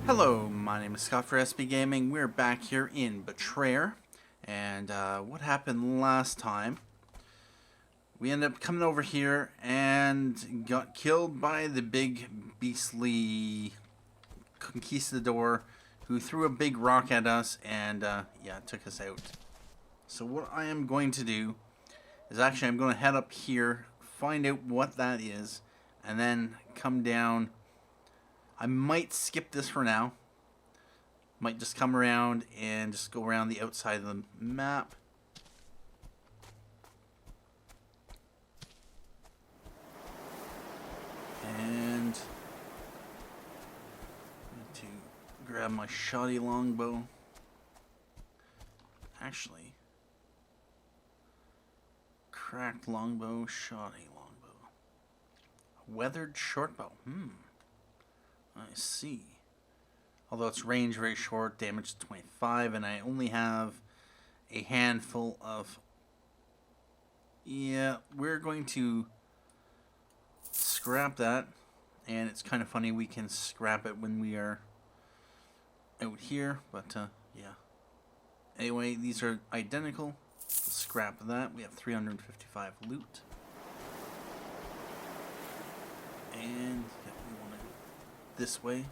Hello, my name is Scott for SB Gaming. We're back here in Betrayer, and what happened last time? We ended up coming over here and got killed by the big beastly conquistador who threw a big rock at us and yeah, took us out. So what I am going to do is actually I'm going to head up here, find out what that is, and then come down. I might skip this for now. Might just come around and just go around the outside of the map. And need to grab my shoddy longbow. Actually, cracked longbow, shoddy longbow. Weathered shortbow. I see. Although its range very short, damage 25, and I only have a handful of... Yeah, we're going to scrap that. And it's kind of funny, we can scrap it when we are out here, but yeah. Anyway, these are identical. Scrap that. We have 355 loot. And yeah, we want to go this way.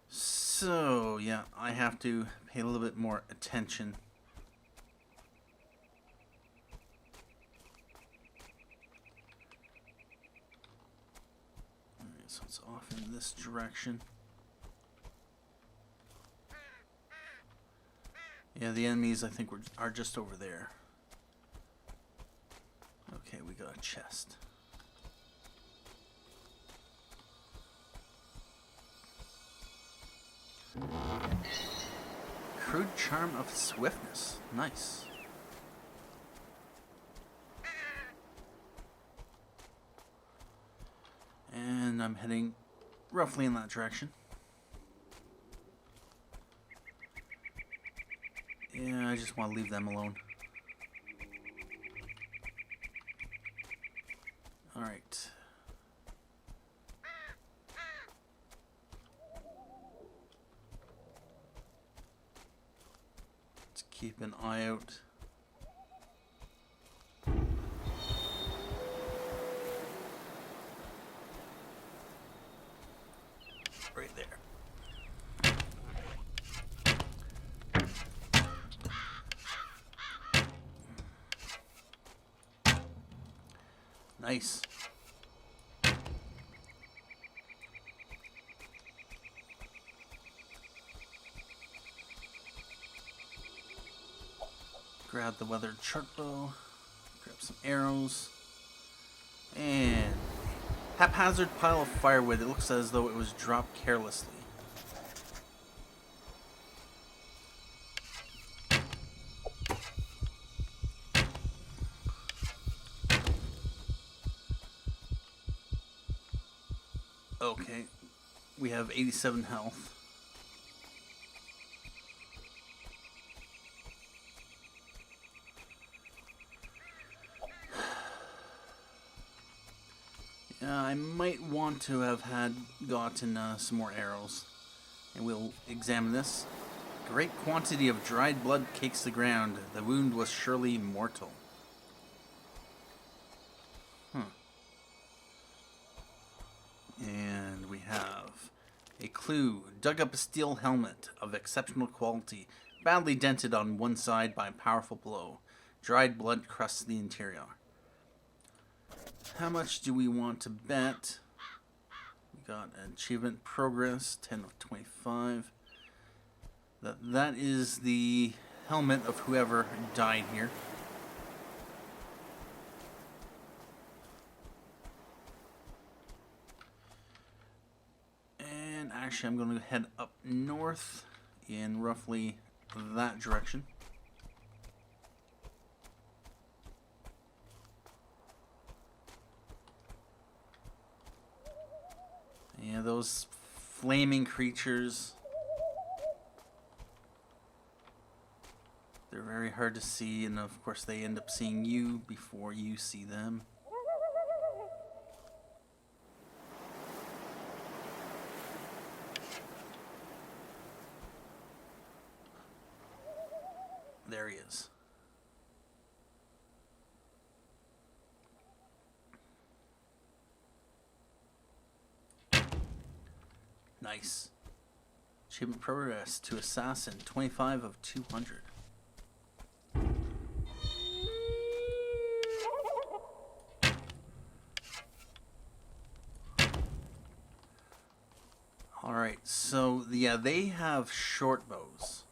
So, yeah, I have to pay a little bit more attention. Alright, so it's off in this direction. Yeah, the enemies, I think, are just over there. Okay, we got a chest. Crude charm of swiftness. Nice. And I'm heading roughly in that direction. Yeah, I just want to leave them alone. Alright. Keep an eye out. Right there. Nice. Grab the weathered shortbow, grab some arrows, and haphazard pile of firewood. It looks as though it was dropped carelessly. Okay, we have 87 health. I might want to have gotten some more arrows. And we'll examine this. Great quantity of dried blood cakes the ground. The wound was surely mortal. And we have a clue. Dug up a steel helmet of exceptional quality. Badly dented on one side by a powerful blow. Dried blood crusts the interior. How much do we want to bet? We got achievement progress, 10 of 25. That is the helmet of whoever died here. And actually I'm going to head up north in roughly that direction. Yeah, those flaming creatures. They're very hard to see, and of course they end up seeing you before you see them. areas. Nice. Achievement progress to assassin, 25 of 200. Alright, so yeah, they have short bows,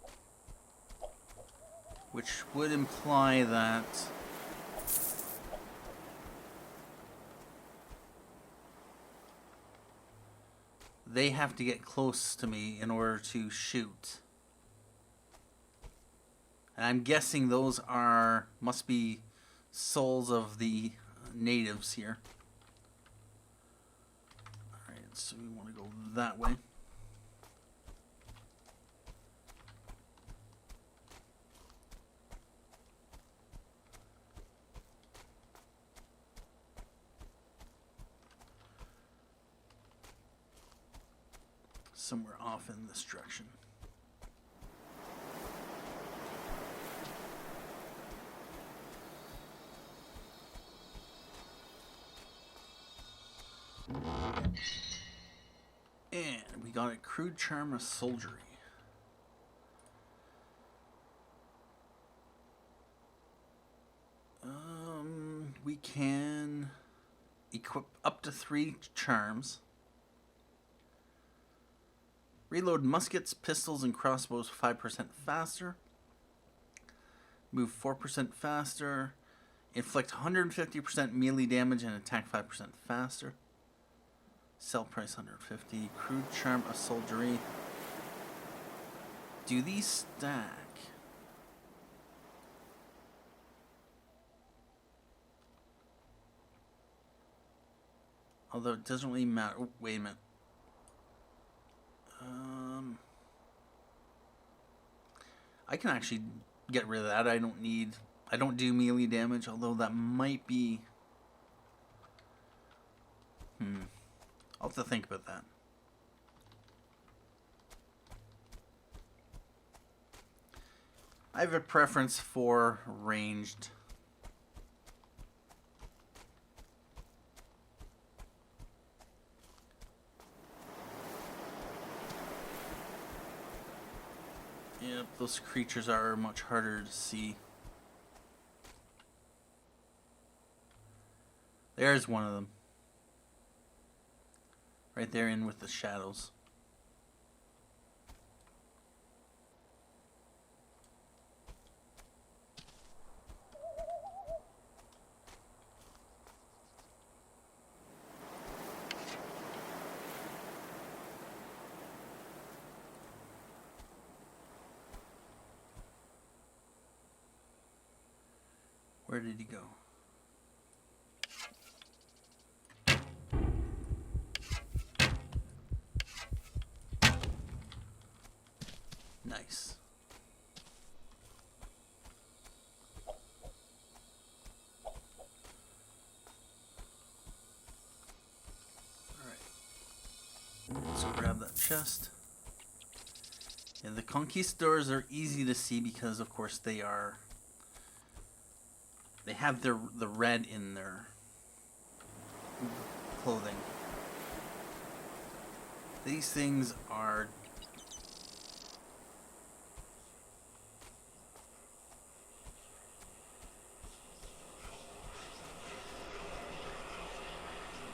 which would imply that they have to get close to me in order to shoot. And I'm guessing those must be souls of the natives here. Alright, so we want to go that way. Somewhere off in this direction. And we got a crude charm of soldiery. We can equip up to 3 charms. Reload muskets, pistols, and crossbows 5% faster. Move 4% faster. Inflict 150% melee damage and attack 5% faster. Sell price 150. Crude charm of soldiery. Do these stack? Although it doesn't really matter. Oh, wait a minute. I can actually get rid of that. I don't do melee damage, although that might be... I'll have to think about that. I have a preference for ranged. Yep, those creatures are much harder to see. There's one of them. Right there in with the shadows. Where did he go? Nice. Alright. Let's grab that chest. Yeah, the conquistadors are easy to see because, of course, they have the red in their clothing. These things are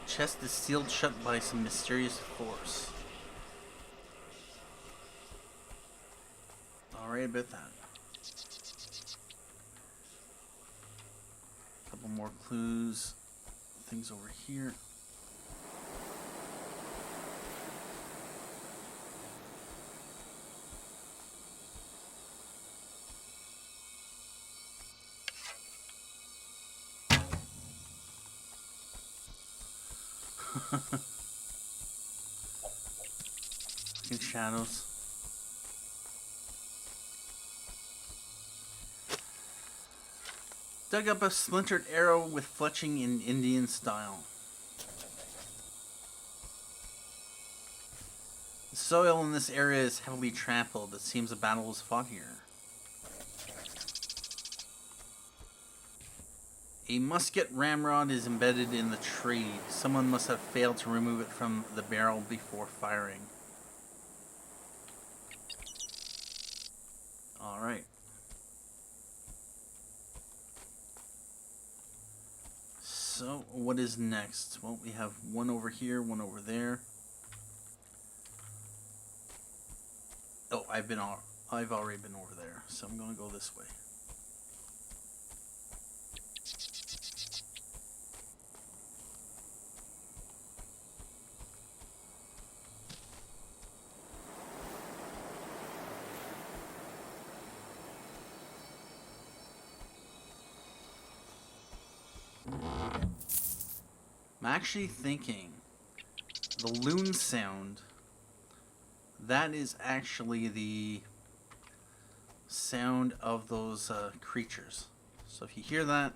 chest is sealed shut by some mysterious force. Alright about that. Couple more clues. Things over here. In shadows. Dug up a splintered arrow with fletching in Indian style. The soil in this area is heavily trampled. It seems a battle was fought here. A musket ramrod is embedded in the tree. Someone must have failed to remove it from the barrel before firing. Alright. So, what is next? Well, we have one over here, one over there. Oh, I've already been over there, so I'm going to go this way. I'm actually thinking the loon sound, that is actually the sound of those creatures. So if you hear that,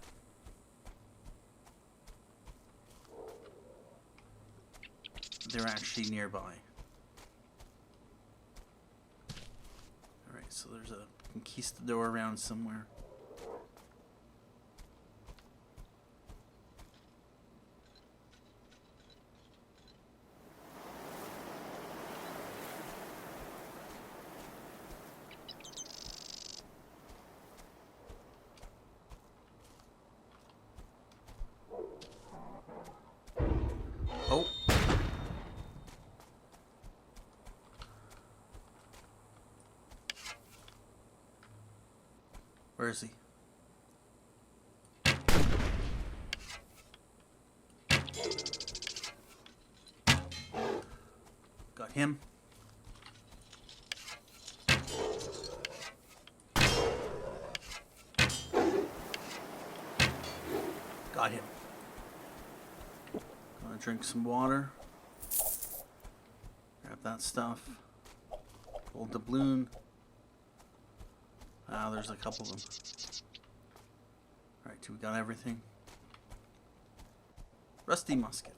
they're actually nearby. Alright, so there's a conquistador around somewhere. Oh. Where is he? Got him. Got him. Gonna drink some water. Grab that stuff. Gold doubloon. Ah, there's a couple of them. Alright, we got everything. Rusty musket.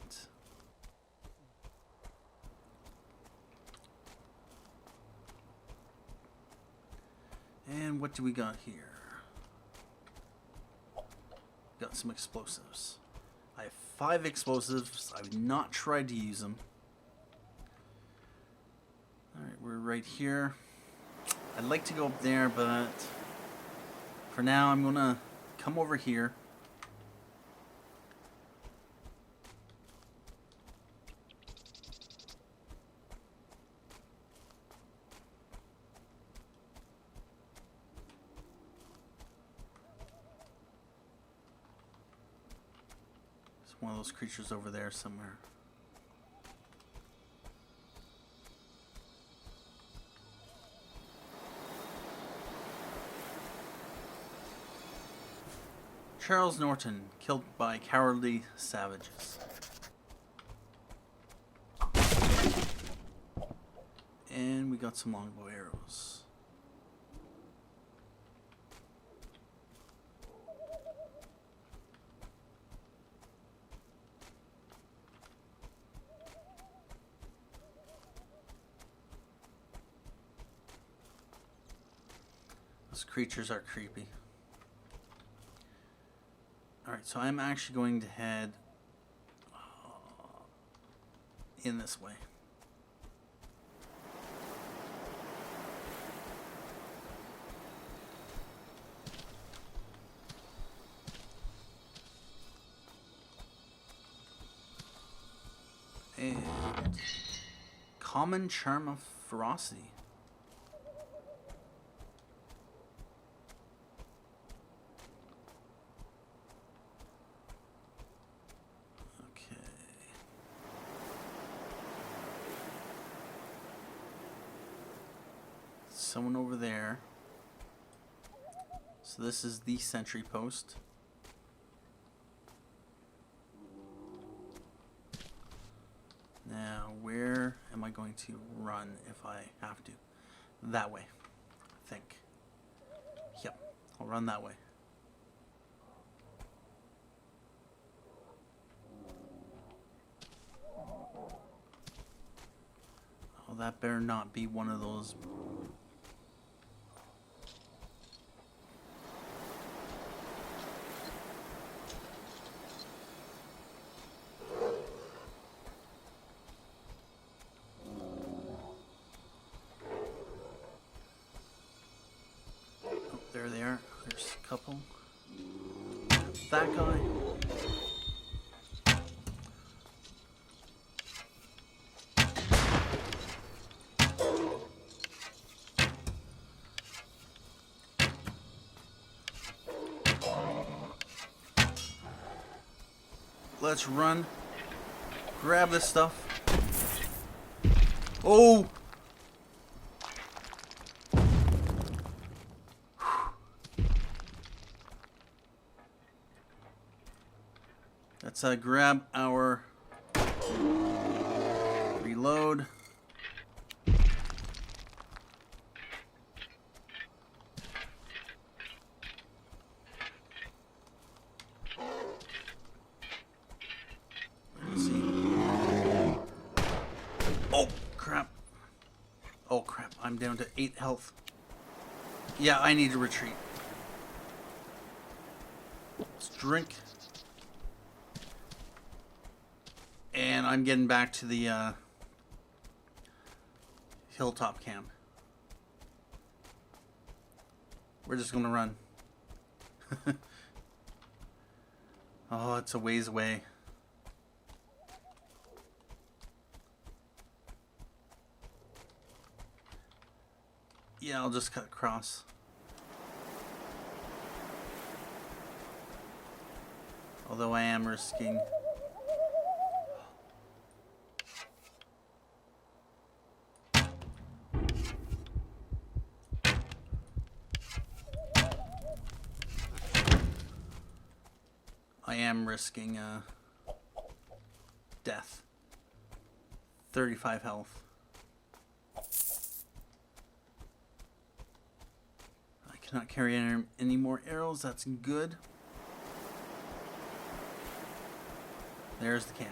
And what do we got here? Got some explosives. I have 5 explosives. I've not tried to use them. Alright, we're right here. I'd like to go up there, but for now I'm gonna come over here. There's one of those creatures over there somewhere. Charles Norton, killed by cowardly savages. And we got some longbow arrows. Those creatures are creepy. Alright, so I'm actually going to head in this way. And common charm of ferocity. Someone over there. So this is the sentry post. Now, where am I going to run if I have to? That way, I think. Yep, I'll run that way. Oh, that better not be one of those. that guy. Let's run. Grab this stuff. Oh! Let's grab our reload. Let's see. Oh, crap. Oh, crap. I'm down to 8 health. Yeah, I need to retreat. Let's drink. And I'm getting back to the hilltop camp. We're just gonna run. Oh, it's a ways away. Yeah, I'll just cut across. Although I am risking. I am risking death. 35 health. I cannot carry any more arrows. That's good. There's the camp.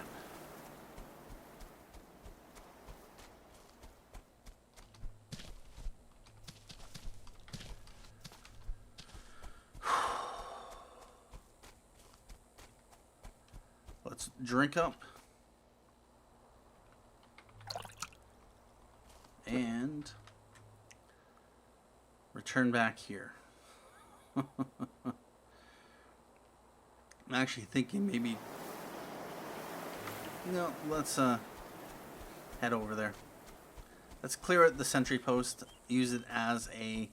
Let's drink up. And return back here. I'm actually thinking maybe... No, let's head over there. Let's clear out the sentry post. Use it as a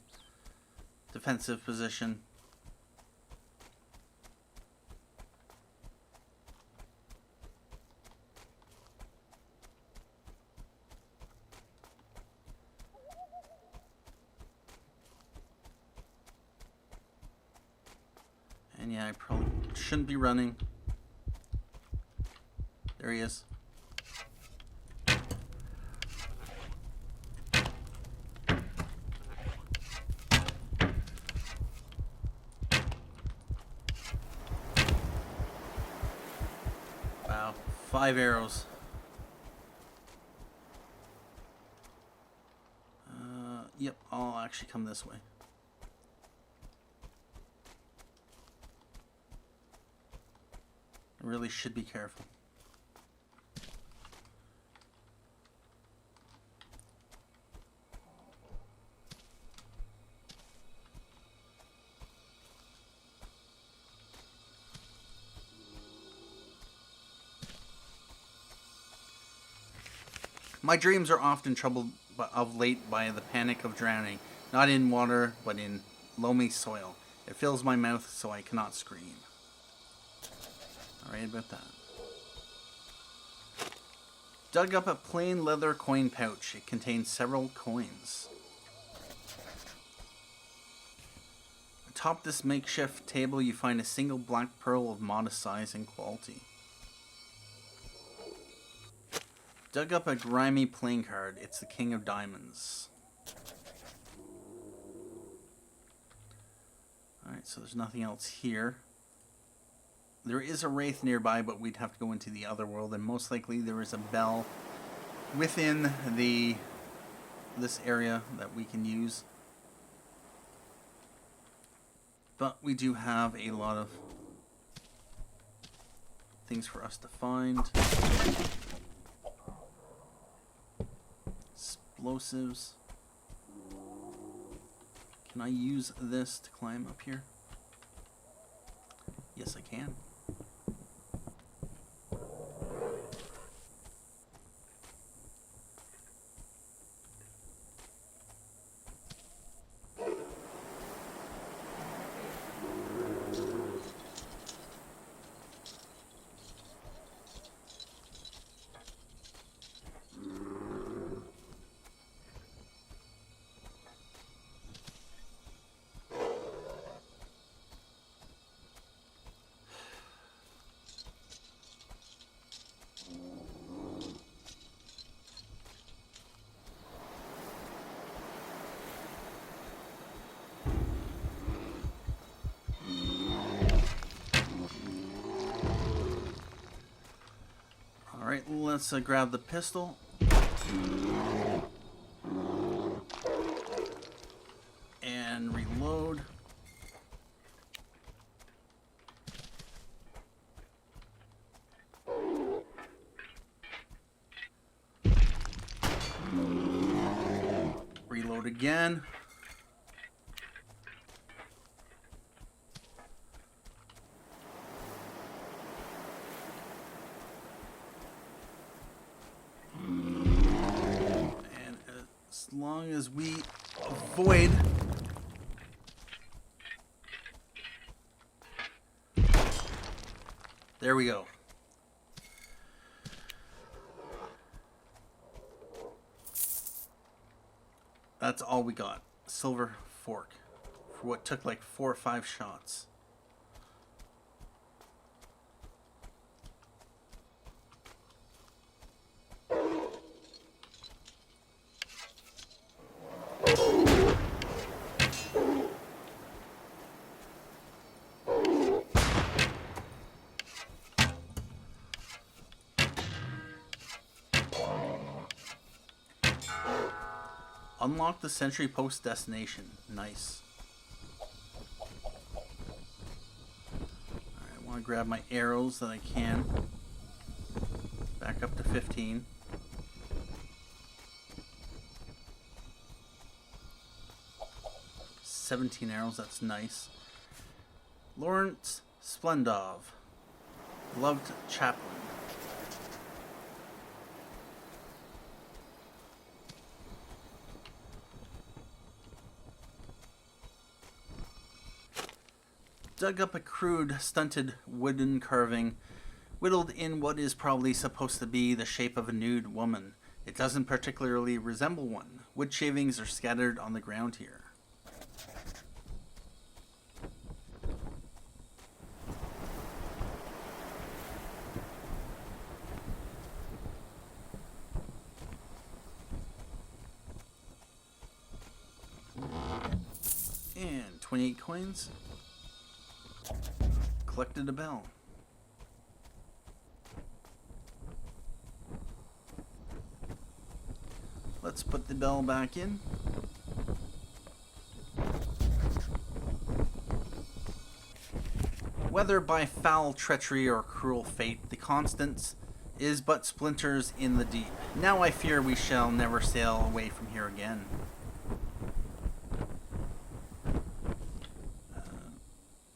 defensive position. And yeah, I probably shouldn't be running. There he is. Wow, 5 arrows. Yep, I'll actually come this way. I really should be careful. My dreams are often troubled of late by the panic of drowning, not in water, but in loamy soil. It fills my mouth so I cannot scream. Alright about that. Dug up a plain leather coin pouch. It contains several coins. Atop this makeshift table you find a single black pearl of modest size and quality. Dug up a grimy playing card. It's the King of Diamonds. Alright, so there's nothing else here. There is a wraith nearby, but we'd have to go into the other world, and most likely there is a bell within this area that we can use. But we do have a lot of things for us to find. Explosives. Can I use this to climb up here? Yes, I can. Alright, let's grab the pistol. And reload. Reload again. And as long as we avoid there we go. That's all we got. Silver fork. For what took like 4 or 5 shots. Unlock the Sentry post destination. Nice. Alright, I want to grab my arrows that I can. Back up to 15. "17 arrows, that's nice. Lawrence Splendov. Loved chaplain. Dug up a crude, stunted wooden carving, whittled in what is probably supposed to be the shape of a nude woman. It doesn't particularly resemble one. Wood shavings are scattered on the ground here. And 28 coins. Collected a bell. Let's put the bell back in. Whether by foul treachery or cruel fate, the Constance is but splinters in the deep. Now I fear we shall never sail away from here again.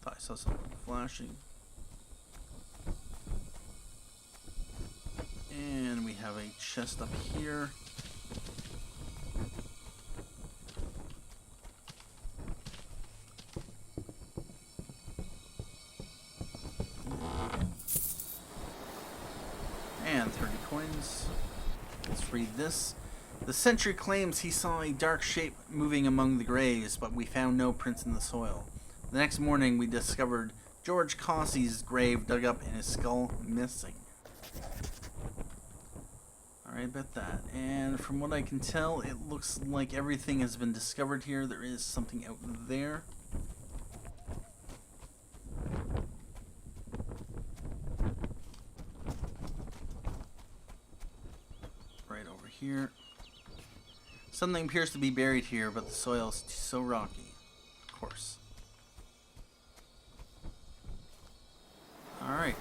Thought I saw something flashing. And we have a chest up here. And 30 coins. Let's read this. The Sentry claims he saw a dark shape moving among the graves, but we found no prints in the soil. The next morning we discovered George Cossey's grave dug up and his skull missing. Alright, bet that. And from what I can tell, it looks like everything has been discovered here. There is something out there. Right over here. Something appears to be buried here, but the soil is so rocky. Of course. Alright.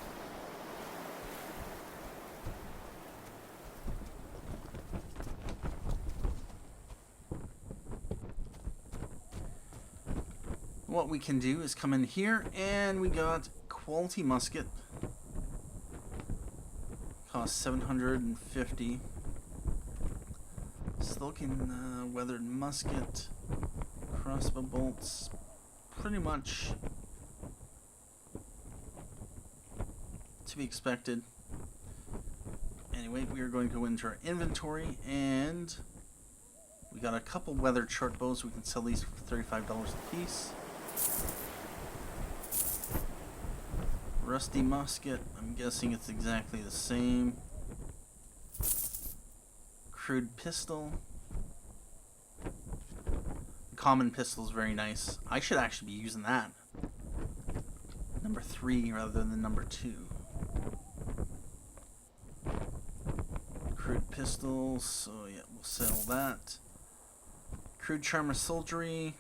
What we can do is come in here, and we got quality musket. Cost 750. Silken weathered musket. Crossbow bolts. Pretty much to be expected. Anyway, we are going to go into our inventory, and we got a couple weathered short bows. We can sell these for $35 a piece. Rusty musket, I'm guessing it's exactly the same. Crude pistol. Common pistol is very nice. I should actually be using that. Number 3 rather than number 2. Crude pistol, so yeah, we'll sell that. Crude charm of soldiery.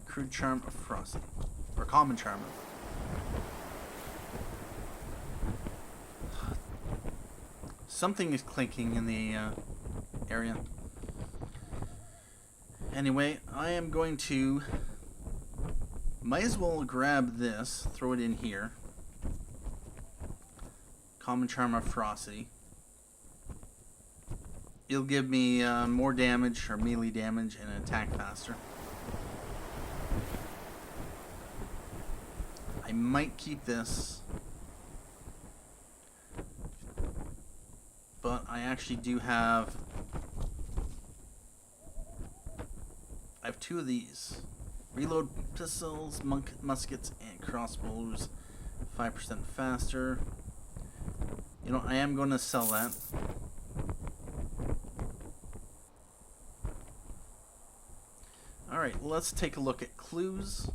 Crude charm of ferocity. Or common charm of. Something is clinking in the area. Anyway, I am going to... Might as well grab this, throw it in here. Common charm of ferocity. It'll give me more damage, or melee damage, and attack faster. I might keep this, but I actually do have... I have 2 of these. Reload pistols, muskets, and crossbows. 5% faster. You know, I am going to sell that. Alright, let's take a look at clues.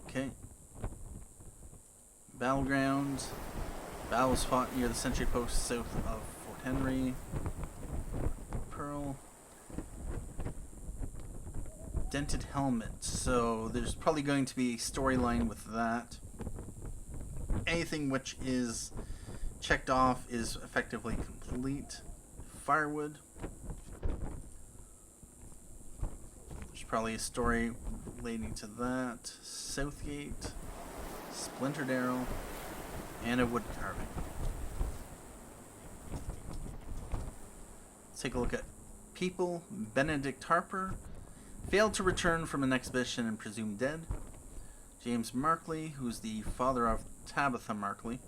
Okay. Battleground. Battle spot near the sentry post south of Fort Henry. Pearl. Dented helmet. So there's probably going to be a storyline with that. Anything which is checked off is effectively complete. Firewood. There's probably a story relating to that. Southgate. Splintered arrow. And a wood carving. Let's take a look at people. Benedict Harper. Failed to return from an expedition and presumed dead. James Markley, who's the father of Tabitha Markley.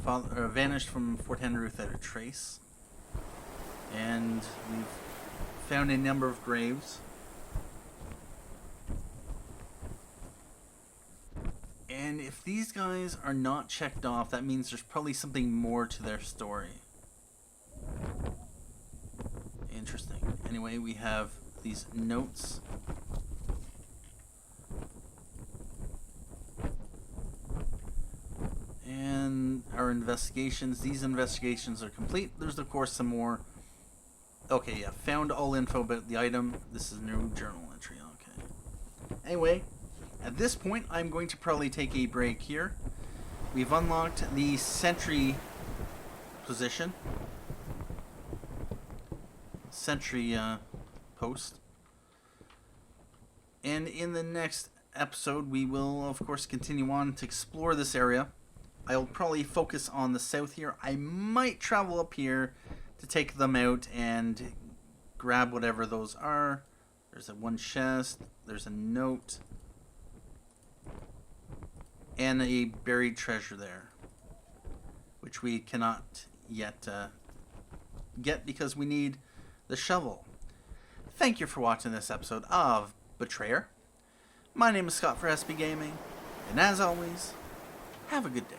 Vanished from Fort Henry without a trace. And we've found a number of graves. And if these guys are not checked off, that means there's probably something more to their story. Interesting. Anyway, we have these notes. And our investigations. These investigations are complete. There's of course some more. Okay, yeah. Found all info about the item. This is a new journal entry. Okay. Anyway, at this point, I'm going to probably take a break here. We've unlocked the Sentry position. Sentry post. And in the next episode, we will, of course, continue on to explore this area. I'll probably focus on the south here. I might travel up here to take them out and grab whatever those are. There's one chest. There's a note. And a buried treasure there, which we cannot yet get because we need the shovel. Thank you for watching this episode of Betrayer. My name is Scott for SB Gaming, and as always, have a good day.